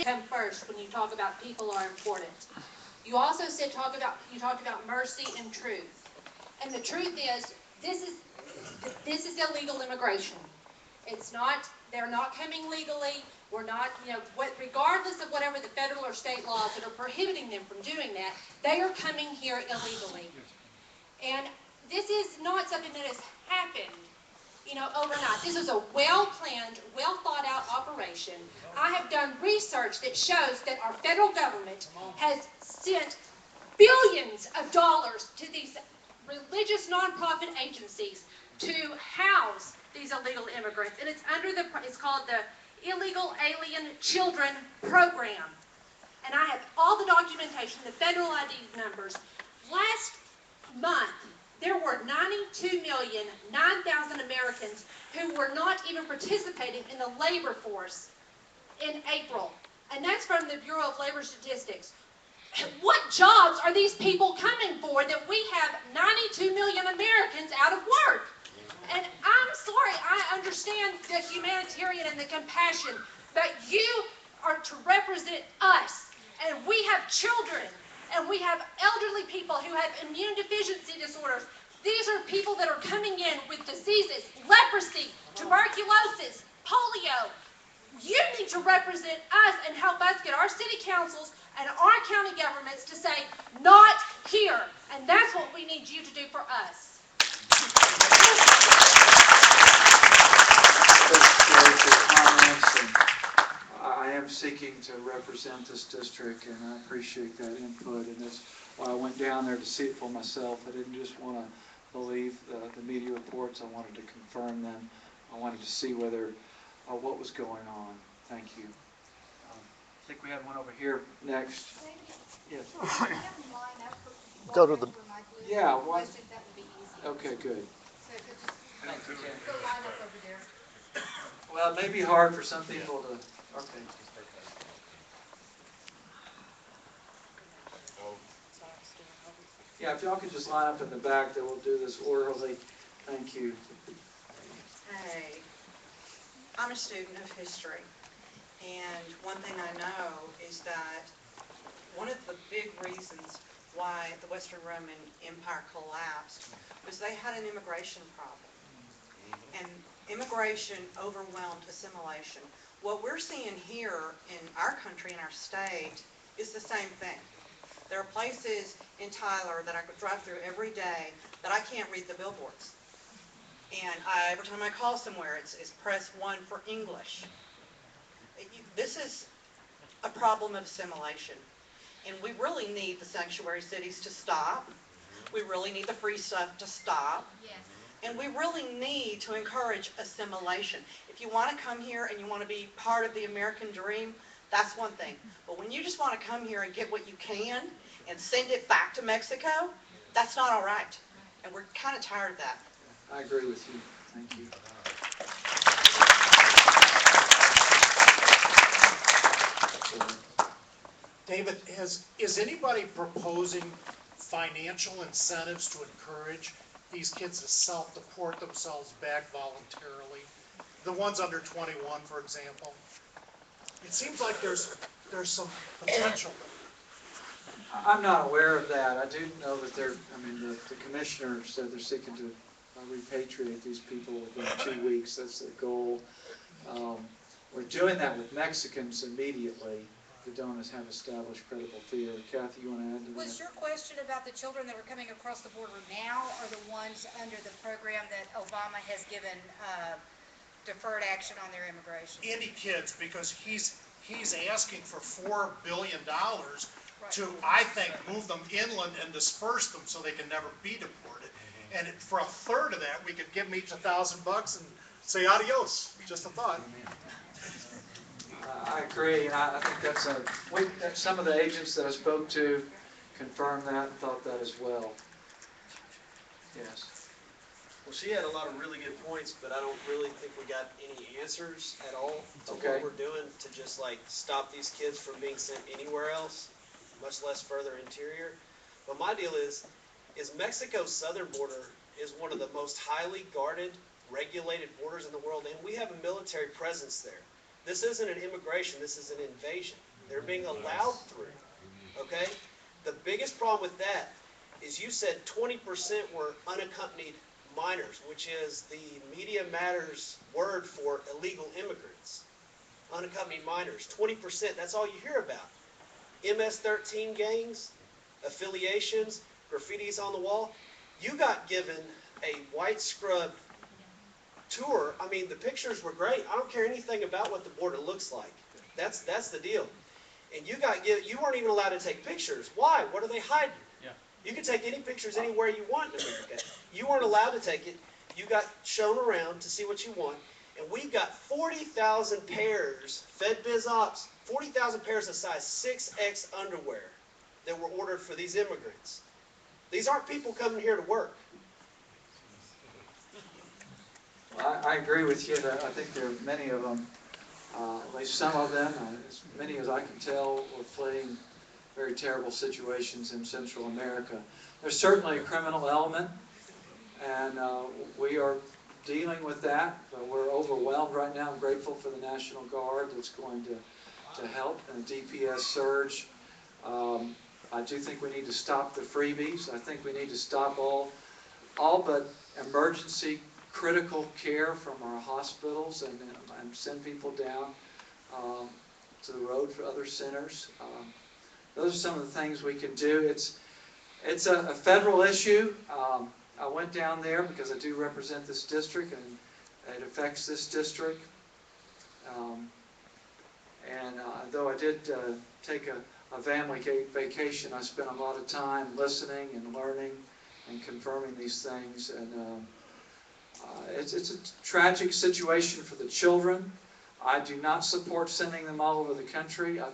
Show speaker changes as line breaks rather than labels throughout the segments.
come first when you talk about people are important. You also said talked about mercy and truth. And the truth is, this is illegal immigration. It's not, they're not coming legally. We're not, regardless of whatever the federal or state laws that are prohibiting them from doing that, they are coming here illegally. And this is not something that has happened, overnight. This is a well-planned, well-thought-out operation. I have done research that shows that our federal government has sent billions of dollars to these religious nonprofit agencies to house these illegal immigrants, and it's called the Illegal Alien Children Program. And I have all the documentation, the federal ID numbers. Last month, there were 92,009,000 Americans who were not even participating in the labor force in April. And that's from the Bureau of Labor Statistics. What jobs are these people coming for that we have 92 million Americans out of work? And I'm sorry, I understand the humanitarian and the compassion, but you are to represent us. And we have children, and we have elderly people who have immune deficiency disorders. These are people that are coming in with diseases, leprosy, tuberculosis, polio. You need to represent us and help us get our city councils and our county governments to say, not here. And that's what we need you to do for us.
I am seeking to represent this district, and I appreciate that input. And that's why I went down there to see it for myself. I didn't just want to believe the media reports. I wanted to confirm them. I wanted to see whether what was going on. Thank you. I think we have one over here next. Yes.
Go to the.
Yeah. One. Okay. Good.
Thank you. Go line up over there.
Well, it may be hard for some people to. Okay. Yeah, if y'all could just line up in the back, then we'll do this orderly. Thank you.
Hey, I'm a student of history, and one thing I know is that one of the big reasons why the Western Roman Empire collapsed was they had an immigration problem, and immigration overwhelmed assimilation. What we're seeing here in our country, in our state, is the same thing. There are places in Tyler that I could drive through every day that I can't read the billboards. And every time I call somewhere, it's press 1 for English. This is a problem of assimilation. And we really need the sanctuary cities to stop. We really need the free stuff to stop.
Yes.
And we really need to encourage assimilation. If you want to come here and you want to be part of the American dream, that's one thing. But when you just want to come here and get what you can and send it back to Mexico, that's not all right. And we're kind of tired of that.
I agree with you. Thank you.
David, is anybody proposing financial incentives to encourage these kids to self-deport themselves back voluntarily? The ones under 21, for example. It seems like there's some potential.
I'm not aware of that. I do know that the commissioner said they're seeking to repatriate these people within 2 weeks. That's the goal. We're doing that with Mexicans immediately who don't have established credible fear. Kathy, you want to add to that?
Was your question about the children that are coming across the border now, or the ones under the program that Obama has given deferred action on their immigration?
Any kids, because he's asking for $4 billion to, I think, move them inland and disperse them so they can never be deported. And for a third of that, we could give them each $1,000 and say adios. Just a thought.
I agree, and I think that's some of the agents that I spoke to confirmed that and thought that as well. Yes.
Well, she had a lot of really good points, but I don't really think we got any answers at all to
Okay.
what we're doing to just like stop these kids from being sent anywhere else, much less further interior. But my deal is Mexico's southern border is one of the most highly guarded, regulated borders in the world, and we have a military presence there. This isn't an immigration, this is an invasion. They're being allowed through, okay? The biggest problem with that is you said 20% were unaccompanied minors, which is the Media Matters word for illegal immigrants. Unaccompanied minors, 20%, that's all you hear about. MS-13 gangs, affiliations, graffitis on the wall. You got given a white scrub tour. I mean, the pictures were great. I don't care anything about what the border looks like. That's the deal. And you weren't even allowed to take pictures. Why? What are they hiding?
Yeah.
You can take any pictures anywhere you want in America. You weren't allowed to take it. You got shown around to see what you want. And we got 40,000 pairs, FedBiz Ops, 40,000 pairs of size 6X underwear that were ordered for these immigrants. These aren't people coming here to work.
Well, I agree with you. That I think there are many of them, at least some of them, as many as I can tell, were fleeing very terrible situations in Central America. There's certainly a criminal element, and we are dealing with that, but we're overwhelmed right now. I'm grateful for the National Guard that's going to help in a DPS surge. I do think we need to stop the freebies. I think we need to stop all but emergency critical care from our hospitals and send people down to the road for other centers. Those are some of the things we can do. It's a federal issue. I went down there because I do represent this district and it affects this district. Though I did take a family vacation, I spent a lot of time listening and learning and confirming these things. And it's a tragic situation for the children. I do not support sending them all over the country. I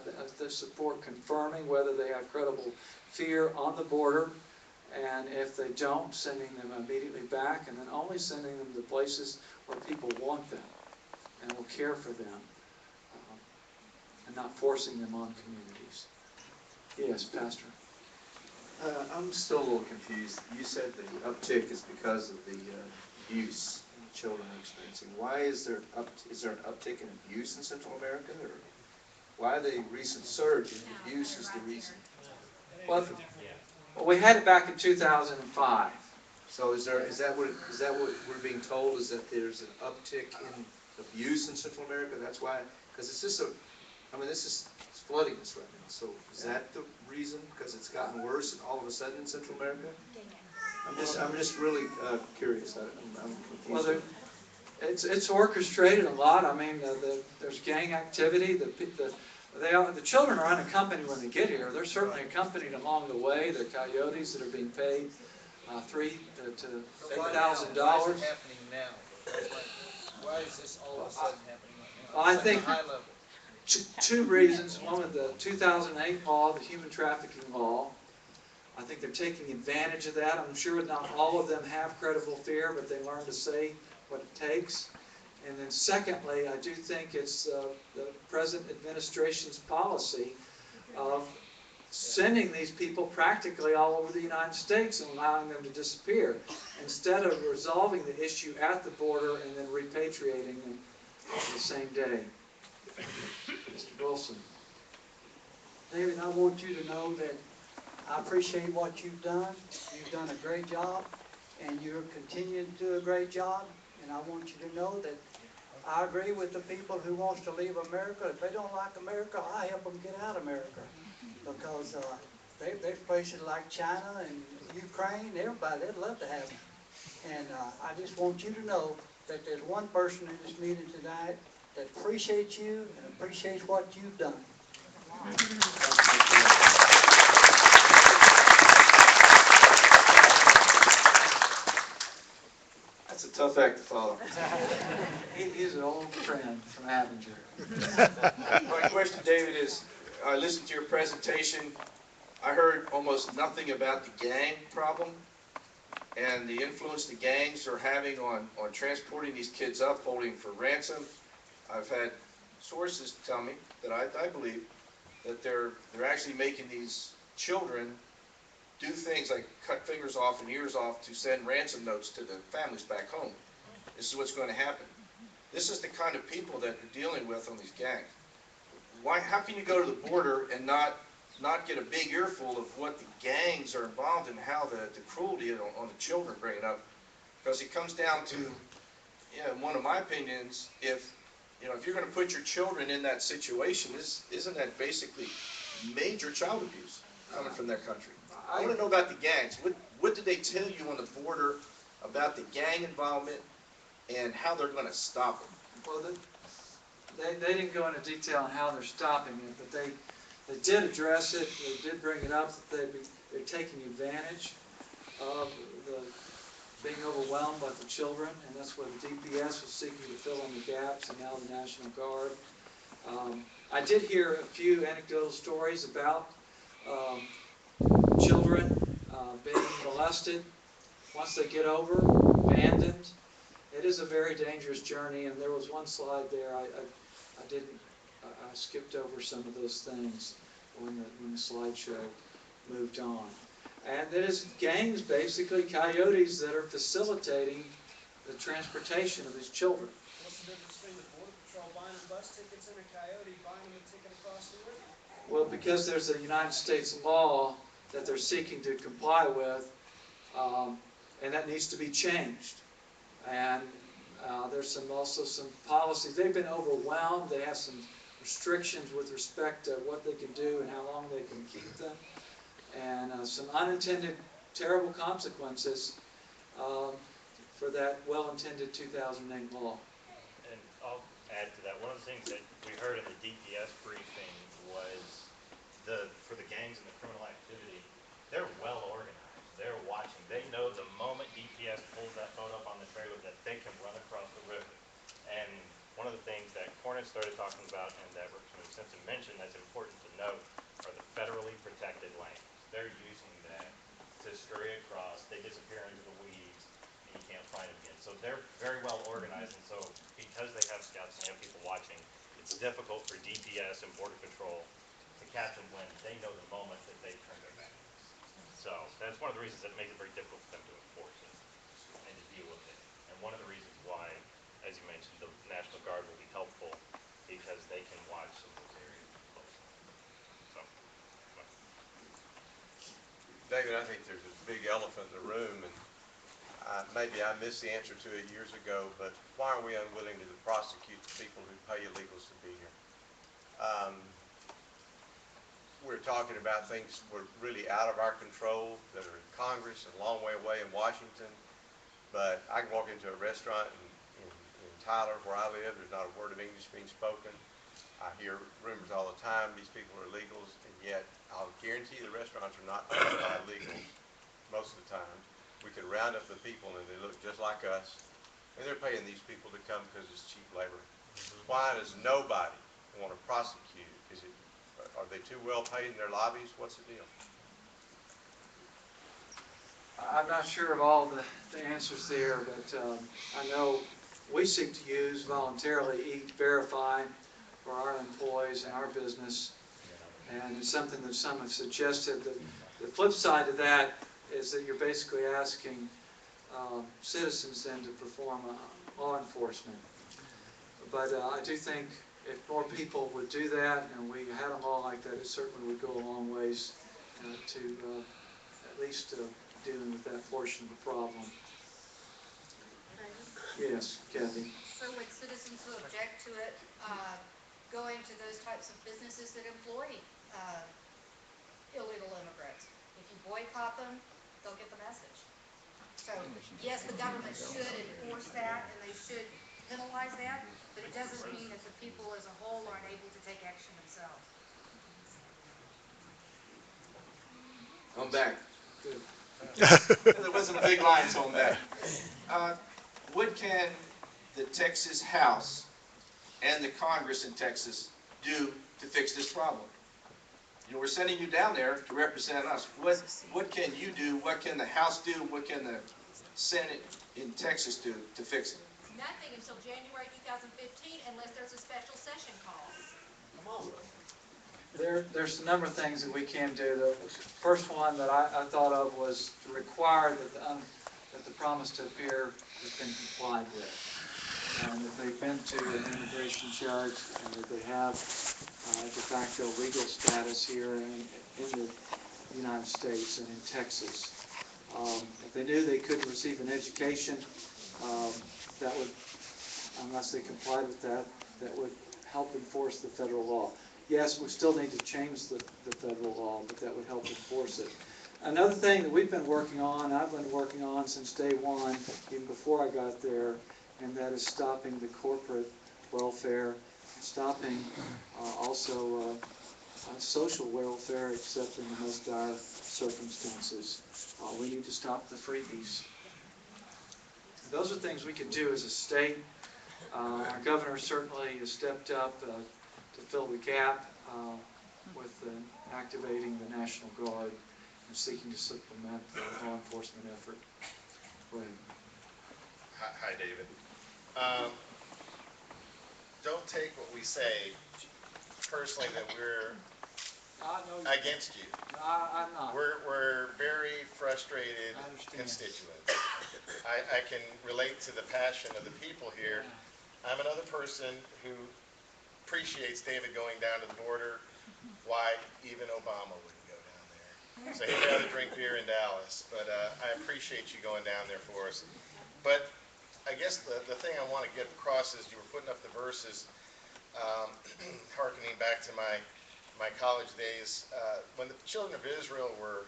support confirming whether they have credible fear on the border, and if they don't, sending them immediately back, and then only sending them to places where people want them and will care for them, and not forcing them on communities. Yes, Pastor.
I'm still a little confused. You said the uptick is because of the abuse children are experiencing. Why is there an uptick in abuse in Central America, or why the recent surge in abuse is the reason?
Well, we had it back in 2005.
So is that what we're being told, is that there's an uptick in abuse in Central America? That's why, because it's just this is flooding us right now. So is that the reason? Because it's gotten worse and all of a sudden in Central America? I'm just really curious. I'm confused.
Well, it's orchestrated a lot. I mean, there's gang activity. The children are unaccompanied when they get here. They're certainly accompanied along the way. They're coyotes that are being paid $3,000 to $8,000.
Why is it happening now? Why is this all of a sudden happening right now?
Well, I think
At a high level.
two reasons. One was the 2008 law, the human trafficking law. I think they're taking advantage of that. I'm sure not all of them have credible fear, but they learn to say what it takes. And then secondly, I do think it's the present administration's policy of sending these people practically all over the United States and allowing them to disappear, instead of resolving the issue at the border and then repatriating them the same day. Mr. Wilson.
David, I want you to know that I appreciate what you've done. You've done a great job, and you're continuing to do a great job. And I want you to know that I agree with the people who wants to leave America. If they don't like America, I help them get out of America. Because there's places like China and Ukraine, everybody, they'd love to have them. And I just want you to know that there's one person in this meeting tonight that appreciates you and appreciates what you've done.
That's a tough act to follow.
He's an old friend from Abinger.
My question, David, is I listened to your presentation. I heard almost nothing about the gang problem and the influence the gangs are having on transporting these kids up, holding for ransom. I've had sources tell me that I believe that they're actually making these children do things like cut fingers off and ears off to send ransom notes to the families back home. This is what's going to happen. This is the kind of people that they're dealing with on these gangs. how can you go to the border and not get a big earful of what the gangs are involved in, how the cruelty on the children bringing up? Because it comes down to, in one of my opinions, if you're going to put your children in that situation, isn't that basically major child abuse coming from their country? I want to know about the gangs. What did they tell you on the border about the gang involvement and how they're going to stop them?
Well, they didn't go into detail on how they're stopping it, but they did address it. They did bring it up that they're taking advantage of being overwhelmed by the children, and that's where the DPS was seeking to fill in the gaps, and now the National Guard. I did hear a few anecdotal stories about children being molested once they get over, abandoned. It is a very dangerous journey, and there was one slide there I skipped over some of those things when the slideshow moved on. And there's gangs, basically coyotes, that are facilitating the transportation of these children.
What's the difference between the Border Patrol buying them bus tickets and a coyote buying them a ticket across the river?
Well, because there's a United States law that they're seeking to comply with, and that needs to be changed. And there's also some policies. They've been overwhelmed. They have some restrictions with respect to what they can do and how long they can keep them. And some unintended terrible consequences for that well-intended 2008 law.
And I'll add to that. One of the things that we heard in the DPS briefing was for the gangs and the criminal activity, they're well organized. They're watching. They know the moment DPS pulls that boat up on the trailer that they can run across the river. And one of the things that Cornish started talking about and that Representative Simpson mentioned that's important to note are the federally protected lands. They're using that to scurry across. They disappear into the weeds, and you can't find them again. So they're very well organized, and so because they have scouts and they have people watching, it's difficult for DPS and Border Patrol to catch them when they know the moment that they turn their backs. So that's one of the reasons that makes it very difficult for them to enforce it and to deal with it. And one of the reasons why, as you mentioned, the National Guard will be helpful because they can watch some of those areas closely. So.
David, I think there's a big elephant in the room, and maybe I missed the answer to it years ago, but why are we unwilling to prosecute the people who pay illegals to be here? We're talking about things we're really out of our control that are in Congress and a long way away in Washington, but I can walk into a restaurant in Tyler, where I live, there's not a word of English being spoken. I hear rumors all the time, these people are illegals, and yet I'll guarantee the restaurants are not owned by illegals most of the time. We can round up the people and they look just like us, and they're paying these people to come because it's cheap labor. Why does nobody want to prosecute it? Are they too well paid in their lobbies? What's the deal?
I'm not sure of all the answers there, but I know we seek to use voluntarily E-Verify for our employees and our business, and it's something that some have suggested. The flip side of that is that you're basically asking citizens then to perform law enforcement. But I do think if more people would do that and we had a law like that, it certainly would go a long ways to at least dealing with that portion of the problem. Yes, Kathy.
So would citizens who object to it go into those types of businesses that employ illegal immigrants? If you boycott them, they'll get the message. So yes, the government should enforce that and they should penalize that, but it doesn't mean that the people as a whole aren't able to take action themselves.
I'm back. There was some big lines on that. What can the Texas House and the Congress in Texas do to fix this problem? We're sending you down there to represent us. What can you do? What can the House do? What can the Senate in Texas do to fix it?
Nothing until January 2015 unless there's a special session called.
Come on.
There's a number of things that we can do. The first one that I thought of was to require that the promise to appear has been complied with. And that they've been to an immigration judge and that they have de facto legal status here in the United States and in Texas. If they knew they couldn't receive an education, that would, unless they complied with that, that would help enforce the federal law. Yes, we still need to change the federal law, but that would help enforce it. Another thing that we've been working on, I've been working on since day one, even before I got there, and that is stopping the corporate welfare, stopping also social welfare, except in the most dire circumstances. We need to stop the freebies. Those are things we can do as a state. Our governor certainly has stepped up to fill the gap with activating the National Guard and seeking to supplement the law enforcement effort. Go ahead.
Hi, David. Don't take what we say personally that we're against you.
I'm not.
We're very frustrated constituents. I can relate to the passion of the people here. I'm another person who appreciates David going down to the border. Why even Obama wouldn't go down there. So he'd rather drink beer in Dallas. But I appreciate you going down there for us. But I guess the thing I want to get across is you were putting up the verses, hearkening back to my college days, when the children of Israel were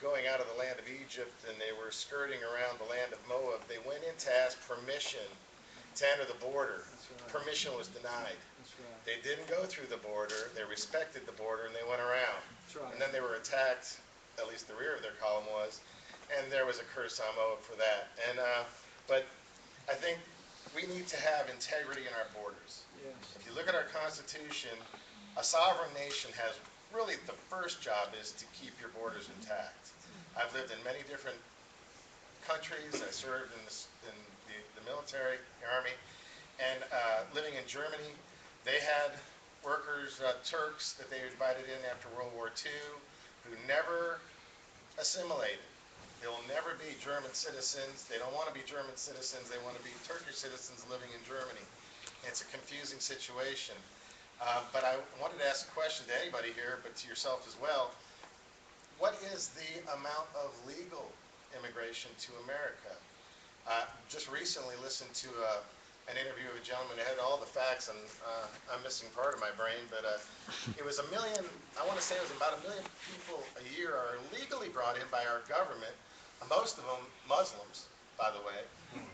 going out of the land of Egypt and they were skirting around the land of Moab, they went in to ask permission to enter the border. Right. Permission was denied. Right. They didn't go through the border, they respected the border, and they went around. Right. And then they were attacked, at least the rear of their column was, and there was a curse on Moab for that. And but I think we need to have integrity in our borders. Yes. If you look at our Constitution, a sovereign nation has really the first job is to keep your borders intact. I've lived in many different countries. I served in the military, the army, and living in Germany, they had workers, Turks, that they invited in after World War II, who never assimilated. They will never be German citizens. They don't want to be German citizens. They want to be Turkish citizens living in Germany. It's a confusing situation. But I wanted to ask a question to anybody here, but to yourself as well. What is the amount of legal immigration to America? Just recently listened to an interview of a gentleman who had all the facts, and I'm missing part of my brain, but it was 1 million, I want to say it was about 1 million people a year are legally brought in by our government, most of them Muslims, by the way,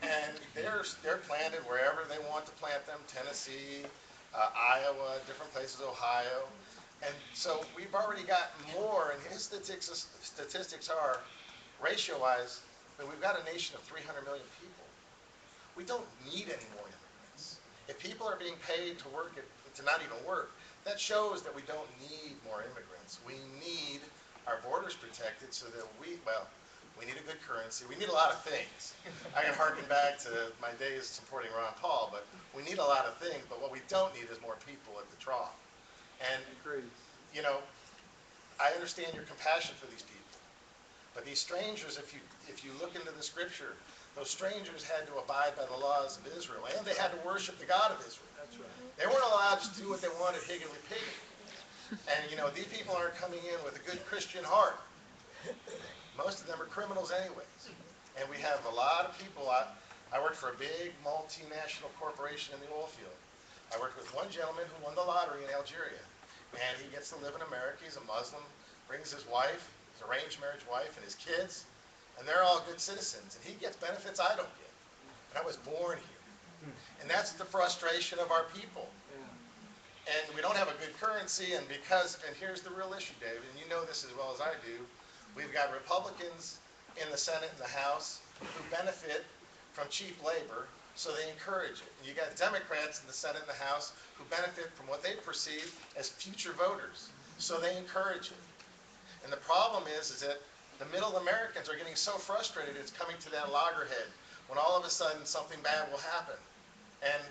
and they're planted wherever they want to plant them, Tennessee, Iowa, different places, Ohio. And so we've already got more, and his statistics are, ratio-wise, that we've got a nation of 300 million people. We don't need any more immigrants. If people are being paid to work, to not even work, that shows that we don't need more immigrants. We need our borders protected so that we need a good currency. We need a lot of things. I can harken back to my days supporting Ron Paul, but we need a lot of things, but what we don't need is more people at the trough. And, you know, I understand your compassion for these people, but these strangers, if you look into the scripture, those strangers had to abide by the laws of Israel, and they had to worship the God of Israel. That's right. They weren't allowed to do what they wanted higgly-piggly. And, you know, these people aren't coming in with a good Christian heart. Most of them are criminals anyways. And we have a lot of people. I worked for a big multinational corporation in the oil field. I worked with one gentleman who won the lottery in Algeria. And he gets to live in America. He's a Muslim, brings his wife, his arranged marriage wife, and his kids. And they're all good citizens. And he gets benefits I don't get. And I was born here. And that's the frustration of our people. And we don't have a good currency, and here's the real issue, David, and you know this as well as I do, we've got Republicans in the Senate and the House who benefit from cheap labor, so they encourage it. And you got Democrats in the Senate and the House who benefit from what they perceive as future voters, so they encourage it. And the problem is that the middle Americans are getting so frustrated it's coming to that loggerhead when all of a sudden something bad will happen. And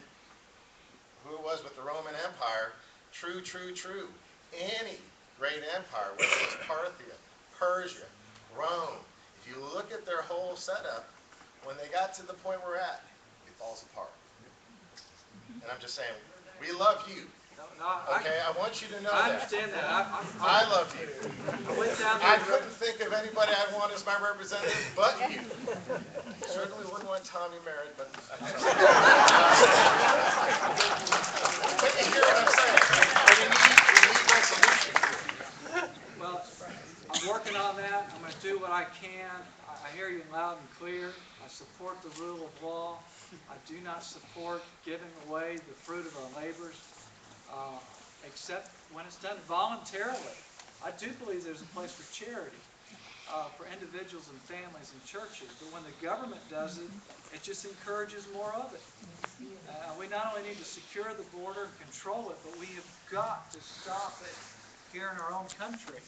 who it was with the Roman Empire, true. Any great empire, whether it was Parthia, Persia, Rome, if you look at their whole setup, when they got to the point we're at, it falls apart. And I'm just saying, we love you.
Okay, I want you to know
I
that.
understand that.
I love you.
I went down
I
there.
couldn't think of anybody I'd want as my representative but you. Certainly wouldn't want Tommy Merritt, but you hear what I'm saying? We need resolution.
Well, I'm working on that. I'm going to do what I can. I hear you loud and clear. I support the rule of law. I do not support giving away the fruit of our labors, except when it's done voluntarily. I do believe there's a place for charity for individuals and families and churches, but when the government does it, it just encourages more of it. We not only need to secure the border and control it, but we have got to stop it here in our own country.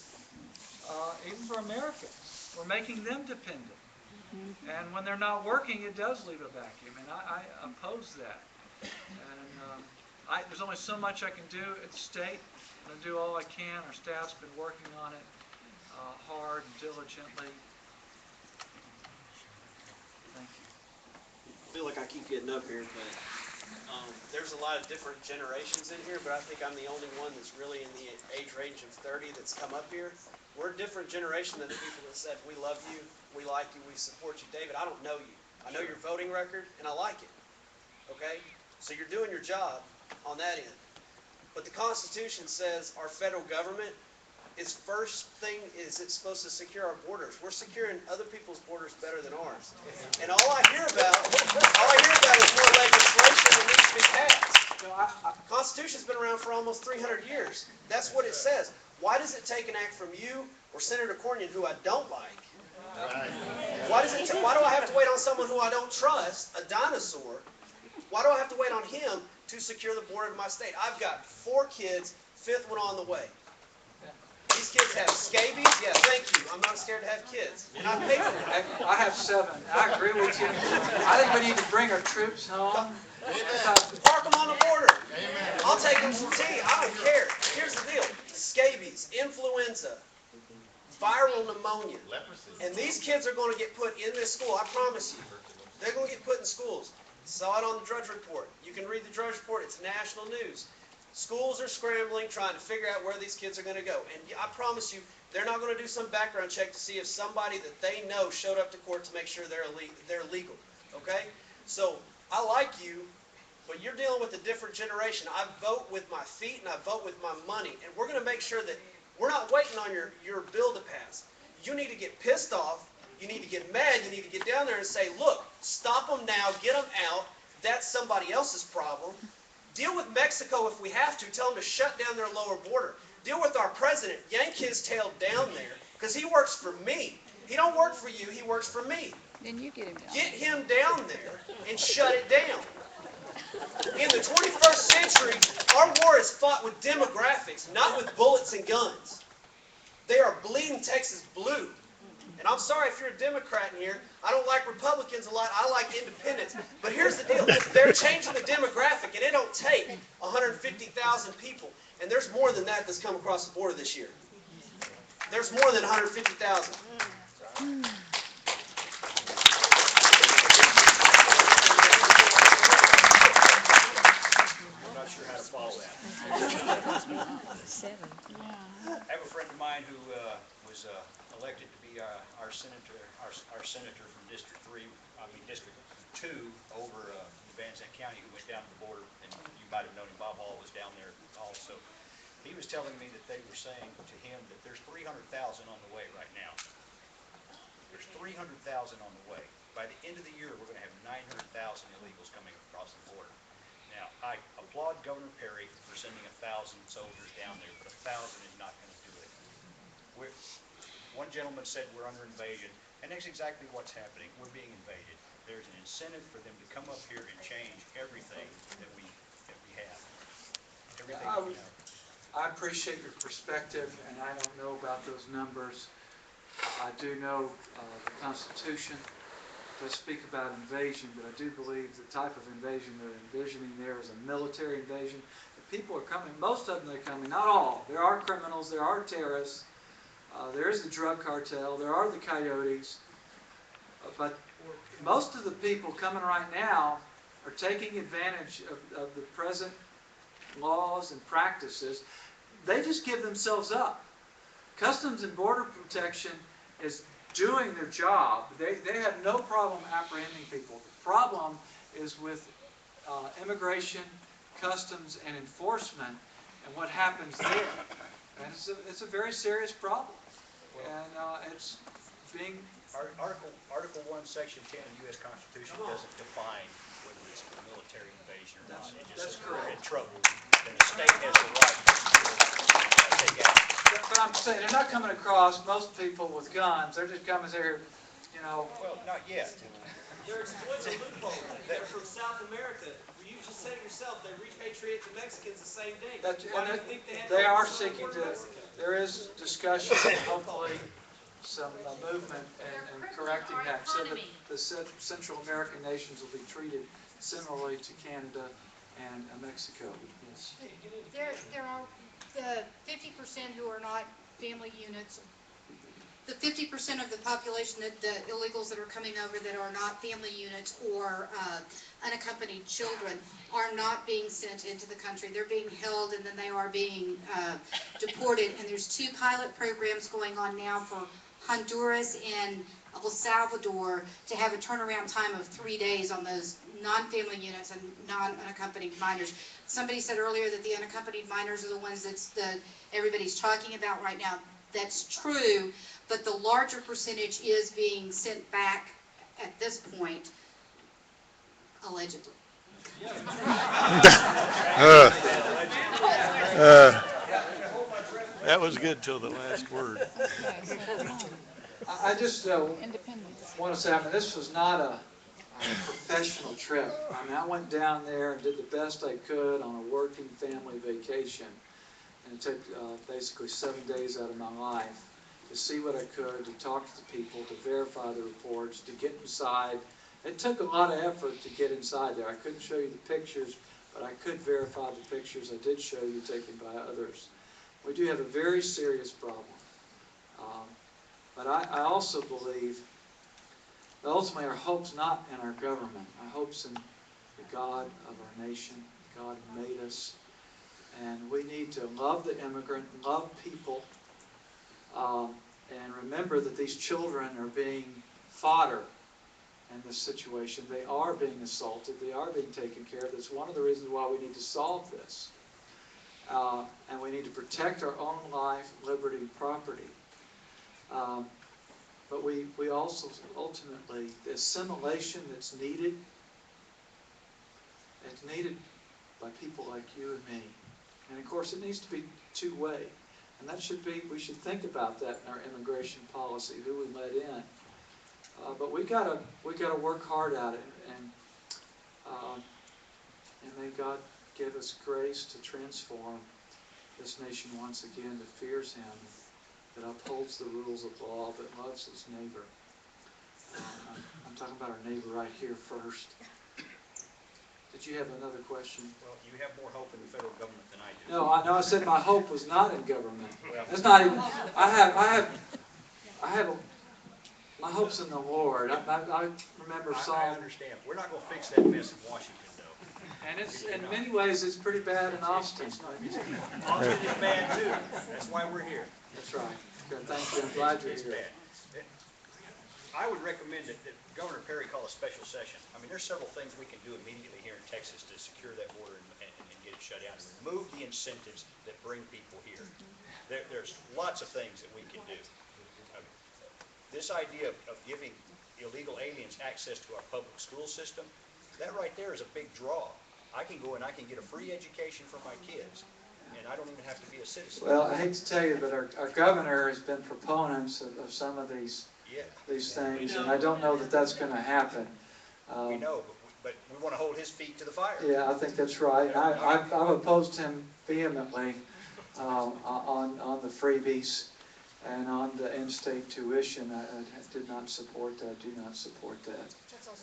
Even for Americans, we're making them dependent. And when they're not working, it does leave a vacuum, and I oppose that. And there's only so much I can do at the state. I'm going to do all I can. Our staff's been working on it hard and diligently. Thank you.
I feel like I keep getting up here, but there's a lot of different generations in here, but I think I'm the only one that's really in the age range of 30 that's come up here. We're a different generation than the people that said, we love you, we like you, we support you. David, I don't know you. I know your voting record, and I like it. Okay? So you're doing your job on that end. But the Constitution says our federal government, its first thing is it's supposed to secure our borders. We're securing other people's borders better than ours. And all I hear about is more legislation that needs to be passed. The Constitution's been around for almost 300 years. That's what it says. Why does it take an act from you or Senator Cornyn, who I don't like? Why do I have to wait on someone who I don't trust, a dinosaur? Why do I have to wait on him to secure the border of my state? I've got 4 kids, 5th one on the way. These kids have scabies. Yeah, thank you. I'm not scared to have kids. And I pay for them.
I have 7. I agree with you. I think we need to bring our troops home.
Park them on the border. I'll take them some tea. I don't care. Here's the deal. Scabies, influenza, viral pneumonia. And these kids are going to get put in this school. I promise you. They're going to get put in schools. Saw it on the Drudge Report. You can read the Drudge Report. It's national news. Schools are scrambling, trying to figure out where these kids are going to go. And I promise you, they're not going to do some background check to see if somebody that they know showed up to court to make sure they're legal. Okay? So, I like you, but you're dealing with a different generation. I vote with my feet and I vote with my money. And we're going to make sure that we're not waiting on your bill to pass. You need to get pissed off. You need to get mad. You need to get down there and say, look, stop them now. Get them out. That's somebody else's problem. Deal with Mexico if we have to. Tell them to shut down their lower border. Deal with our president. Yank his tail down there because he works for me. He don't work for you. He works for me.
Then you get him down.
Get him down there and shut it down. In the 21st century, our war is fought with demographics, not with bullets and guns. They are bleeding Texas blue. And I'm sorry if you're a Democrat in here. I don't like Republicans a lot. I like independents. But here's the deal. They're changing the demographic, and it don't take 150,000 people. And there's more than that that's come across the border this year. There's more than 150,000.
I'm not sure how to follow that.
7. Yeah.
I have a friend of mine who was elected to be our senator from District 2 over Van Zandt County, who went down to the border, and you might have known him. Bob Hall was down there also. He was telling me that they were saying to him that there's 300,000 on the way right now. There's 300,000 on the way. By the end of the year, we're going to have 900,000 illegals coming across the border. Now, I applaud Governor Perry for sending 1,000 soldiers down there, but 1,000 is not going to do it. One gentleman said we're under invasion, and that's exactly what's happening. We're being invaded. There's an incentive for them to come up here and change everything that we have. Everything that we know.
I appreciate your perspective, and I don't know about those numbers. I do know the Constitution does speak about invasion, but I do believe the type of invasion they're envisioning there is a military invasion. The people are coming, most of them they're coming, not all. There are criminals, there are terrorists, there is the drug cartel, there are the coyotes, but most of the people coming right now are taking advantage of the present laws and practices, they just give themselves up. Customs and Border Protection is doing their job. They have no problem apprehending people. The problem is with immigration, customs, and enforcement, and what happens there. And it's a very serious problem. And it's being...
Article 1, Section 10 of the U.S. Constitution doesn't define whether it's a military invasion or not. It just says we're in trouble, then the state has the right to take action.
But I'm saying, they're not coming across most people with guns. They're just coming here, you know...
Well, not yet.
They're exploiting a loophole. They're from South America. You just said it yourself. They repatriate the Mexicans the same day. Why do you think they have
They
to
are
southern
seeking
border
to...
Mexico?
There is discussion, hopefully, some movement in correcting that, so that the Central American nations will be treated similarly to Canada and Mexico. Yes.
There are the 50% who are not family units. The 50% of the population, the illegals that are coming over that are not family units or unaccompanied children, are not being sent into the country. They're being held and then they are being deported. And there's 2 pilot programs going on now for Honduras and El Salvador to have a turnaround time of 3 days on those non-family units and non-unaccompanied minors. Somebody said earlier that the unaccompanied minors are the ones that everybody's talking about right now. That's true, but the larger percentage is being sent back at this point, allegedly.
That was good till the last word.
I just want to say, I mean, this was not a professional trip. I mean, I went down there and did the best I could on a working family vacation. And it took basically 7 days out of my life to see what I could, to talk to the people, to verify the reports, to get inside. It took a lot of effort to get inside there. I couldn't show you the pictures, but I could verify the pictures I did show you taken by others. We do have a very serious problem. But I also believe that ultimately our hope's not in our government. Our hope's in the God of our nation, God who made us. And we need to love the immigrant, love people, and remember that these children are being fodder in this situation. They are being assaulted. They are being taken care of. That's one of the reasons why we need to solve this. And we need to protect our own life, liberty, and property. But we also ultimately, the assimilation that's needed, it's needed by people like you and me. And of course, it needs to be two-way. And that should be, we should think about that in our immigration policy, who we let in. But we gotta work hard at it, and may God give us grace to transform this nation once again that fears Him, that upholds the rules of law, that loves his neighbor. I'm talking about our neighbor right here first. Did you have another question?
Well, you have more hope in the federal government than I do.
No, I said my hope was not in government. That's not even. I have. My hope's in the Lord. I remember Psalm.
I understand. We're not going to fix that mess in Washington, though.
And it's in many ways it's pretty bad in Austin.
Austin is bad too. That's why we're here.
That's right. Good. Thank you. I'm glad you're here.
Bad. I would recommend that Governor Perry call a special session. I mean, there's several things we can do immediately here in Texas to secure that border and get it shut down and remove the incentives that bring people here. There's lots of things that we can do. This idea of giving illegal aliens access to our public school system, that right there is a big draw. I can go and I can get a free education for my kids, and I don't even have to be a citizen.
Well, I hate to tell you, but our governor has been proponents of some of these things, and I don't know that that's going to happen.
We know, but we want to hold his feet to the fire.
Yeah, I think that's right. I've opposed him vehemently on the freebies and on the in-state tuition. I did not support that, do not support that.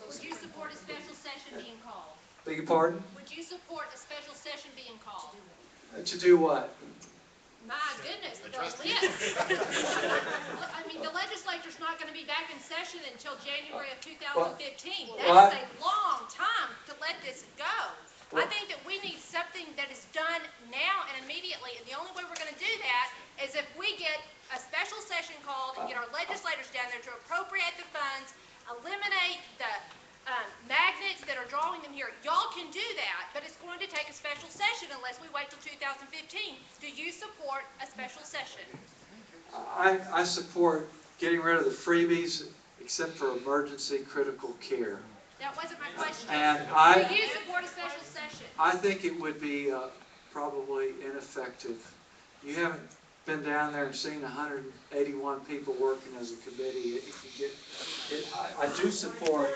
Would you support a special session being called?
Beg your pardon?
Would you support a special session being called?
To do what?
My goodness, the list. I mean, the legislature's not going to be back in session until January of 2015. That's a long time to let this go. I think that we need something that is done now and immediately, and the only way we're gonna do that is if we get a special session called and get our legislators down there to appropriate the funds, eliminate the magnets that are drawing them here. Y'all can do that, but it's going to take a special session unless we wait till 2015. Do you support a special session?
I support getting rid of the freebies except for emergency critical care.
That wasn't my question.
And
Do you support a special session?
I think it would be probably ineffective. You haven't been down there and seen 181 people working as a committee. I do support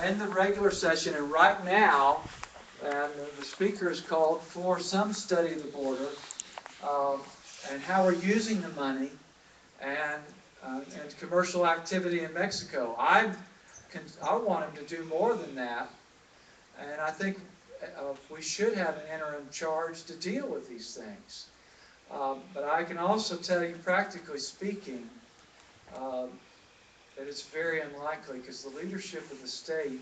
in the regular session, and right now, and the speaker has called for some study of the border and how we're using the money and commercial activity in Mexico. I want him to do more than that, and I think we should have an interim charge to deal with these things. But I can also tell you, practically speaking, that it's very unlikely, because the leadership of the state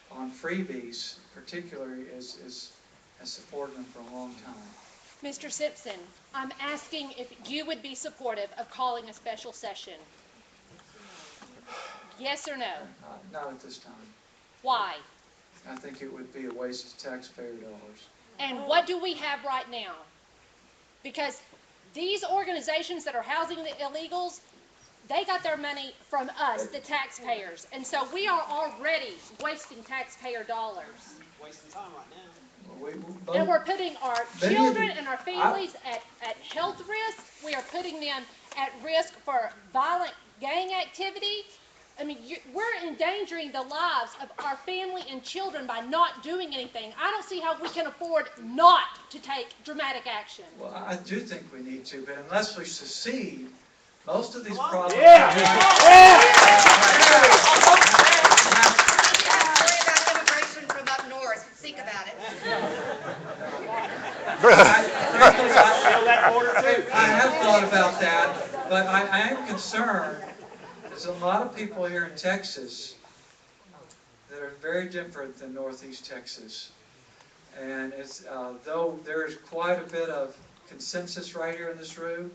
on freebies particularly has supported them for a long time.
Mr. Simpson, I'm asking if you would be supportive of calling a special session. Yes or no?
Not at this time.
Why?
I think it would be a waste of taxpayer dollars.
And what do we have right now? Because these organizations that are housing the illegals, they got their money from us, the taxpayers. And so we are already wasting taxpayer dollars.
Wasting time right now.
And we're putting our children and our families at health risk. We are putting them at risk for violent gang activity. I mean, we're endangering the lives of our family and children by not doing anything. I don't see how we can afford not to take dramatic action.
Well, I do think we need to, but unless we secede, most of these problems...
Worry about immigration from up north. Think about it.
I have thought about that, but I am concerned. There's a lot of people here in Texas that are very different than Northeast Texas. And though there is quite a bit of consensus right here in this room,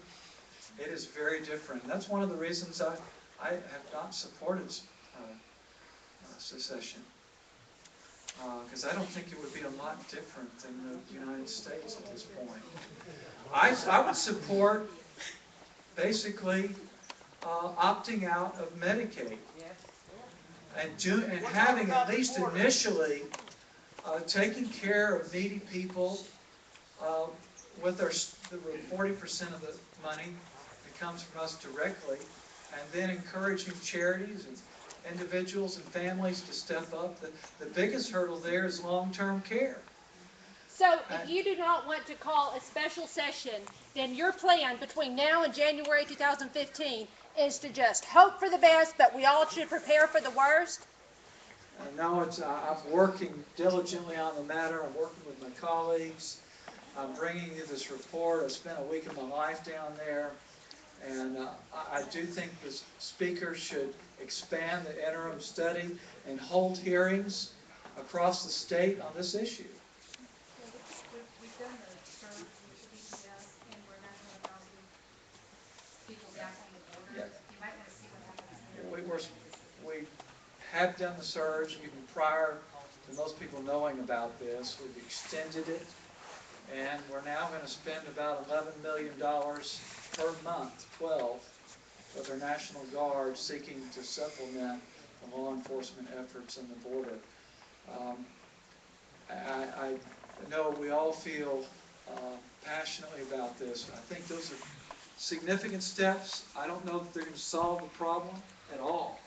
it is very different. And that's one of the reasons I have not supported secession. Because I don't think it would be a lot different than the United States at this point. I would support, basically, opting out of Medicaid and having, at least initially, taking care of needy people with the 40% of the money that comes from us directly, and then encouraging charities and individuals and families to step up. The biggest hurdle there is long-term care.
So if you do not want to call a special session, then your plan between now and January 2015 is to just hope for the best, but we all should prepare for the worst?
No, I'm working diligently on the matter. I'm working with my colleagues. I'm bringing you this report. I spent a week of my life down there. And I do think the speaker should expand the interim study and hold hearings across the state on this issue.
We've done the surge with the DPS, and we're not going to house people back on the border.
Yeah.
You might want to see what happens there.
We have done the surge even prior to most people knowing about this. We've extended it, and we're now going to spend about $11 million per month, 12, with our National Guard seeking to supplement the law enforcement efforts on the border. I know we all feel passionately about this. I think those are significant steps. I don't know that they're going to solve the problem at all.